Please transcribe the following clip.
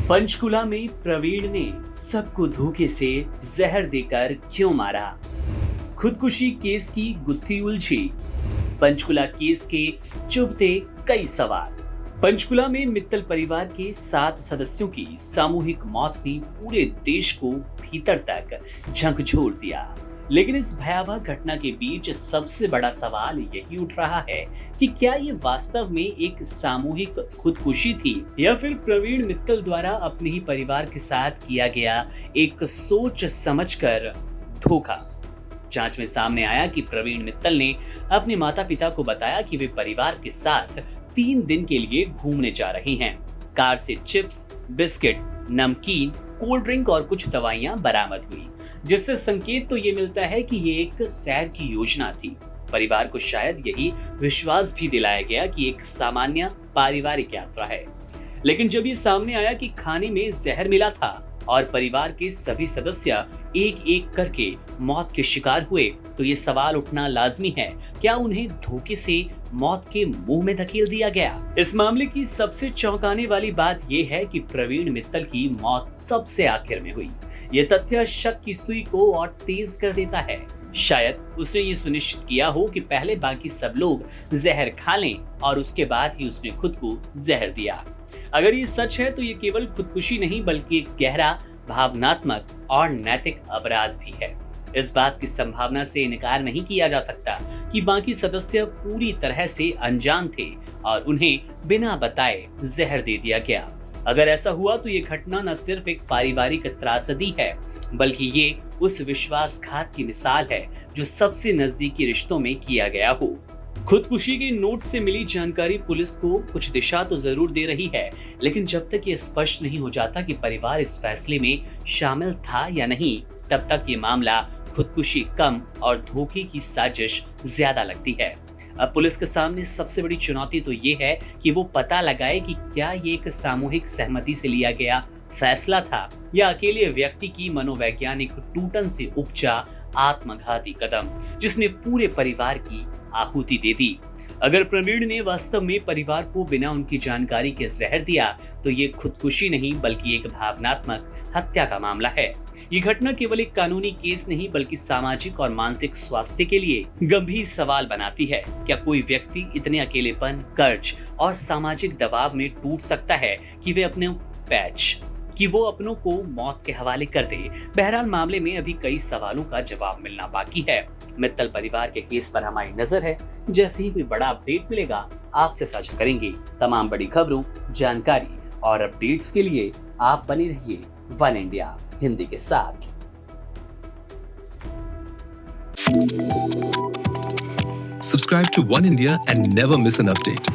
पंचकुला में प्रवीण ने सबको धोखे से जहर देकर क्यों मारा? खुदकुशी केस की गुत्थी उलझी। पंचकुला केस के चुभते कई सवाल। पंचकुला में मित्तल परिवार के 7 सदस्यों की सामूहिक मौत ने पूरे देश को भीतर तक झकझोर दिया। लेकिन इस भयावह घटना के बीच सबसे बड़ा सवाल यही उठ रहा है कि क्या ये वास्तव में एक सामूहिक खुदकुशी थी या फिर प्रवीण मित्तल द्वारा अपने ही परिवार के साथ किया गया एक सोच समझकर धोखा। जांच में सामने आया कि प्रवीण मित्तल ने अपने माता पिता को बताया कि वे परिवार के साथ 3 दिन के लिए घूमने जा रहे हैं। कार से चिप्स, बिस्किट, नमकीन, कोल्ड ड्रिंक और कुछ दवाइयां बरामद हुई, जिससे संकेत तो ये मिलता है कि ये एक सैर की योजना थी। परिवार को शायद यही विश्वास भी दिलाया गया कि एक सामान्य पारिवारिक यात्रा है। लेकिन जब ये सामने आया कि खाने में जहर मिला था और परिवार के सभी सदस्य एक एक करके मौत के शिकार हुए, तो ये सवाल उठना लाजमी है, क्या उन्हें धोखे से मौत के मुंह में धकेल दिया गया? इस मामले की सबसे चौंकाने वाली बात यह है कि प्रवीण मित्तल की मौत सबसे आखिर में हुई। ये तथ्य शक की सुई को और तेज कर देता है। शायद उसने ये सुनिश्चित किया हो कि पहले बाकी सब लोग जहर खा लें और उसके बाद ही उसने खुद को जहर दिया। अगर ये सच है तो ये केवल खुदकुशी नहीं बल्कि एक गहरा भावनात्मक और नैतिक अपराध भी है। इस बात की संभावना से इनकार नहीं किया जा सकता कि बाकी सदस्य पूरी तरह से अनजान थे और उन्हें बिना बताए जहर दे दिया गया। अगर ऐसा हुआ तो ये घटना न सिर्फ एक पारिवारिक त्रासदी है, बल्कि ये उस विश्वासघात की मिसाल है जो सबसे नजदीकी रिश्तों में किया गया हो। खुदकुशी के नोट से मिली जानकारी पुलिस को कुछ दिशा तो जरूर दे रही है, लेकिन जब तक ये स्पष्ट नहीं हो जाता कि परिवार इस फैसले में शामिल था या नहीं, तब तक ये मामला खुदकुशी कम और धोखे की साजिश ज्यादा लगती है। अब पुलिस के सामने सबसे बड़ी चुनौती तो ये है कि वो पता लगाए कि क्या ये एक सामूहिक सहमति से लिया गया फैसला था या अकेले व्यक्ति की मनोवैज्ञानिक टूटन से उपजा आत्मघाती कदम, जिसने पूरे परिवार की आहुति दे दी। अगर प्रवीण ने वास्तव में परिवार को बिना उनकी जानकारी के जहर दिया, तो ये खुदकुशी नहीं बल्कि एक भावनात्मक हत्या का मामला है। ये घटना केवल एक कानूनी केस नहीं बल्कि सामाजिक और मानसिक स्वास्थ्य के लिए गंभीर सवाल बनाती है। क्या कोई व्यक्ति इतने अकेलेपन, कर्ज और सामाजिक दबाव में टूट सकता है कि वो अपनों को मौत के हवाले कर दे? बहरहाल मामले में अभी कई सवालों का जवाब मिलना बाकी है। मित्तल परिवार के केस पर हमारी नजर है। जैसे ही कोई बड़ा अपडेट मिलेगा, आपसे साझा करेंगे। तमाम बड़ी खबरों, जानकारी और अपडेट्स के लिए आप बने रहिए वन इंडिया हिंदी के साथ। Subscribe to One India and never miss an update.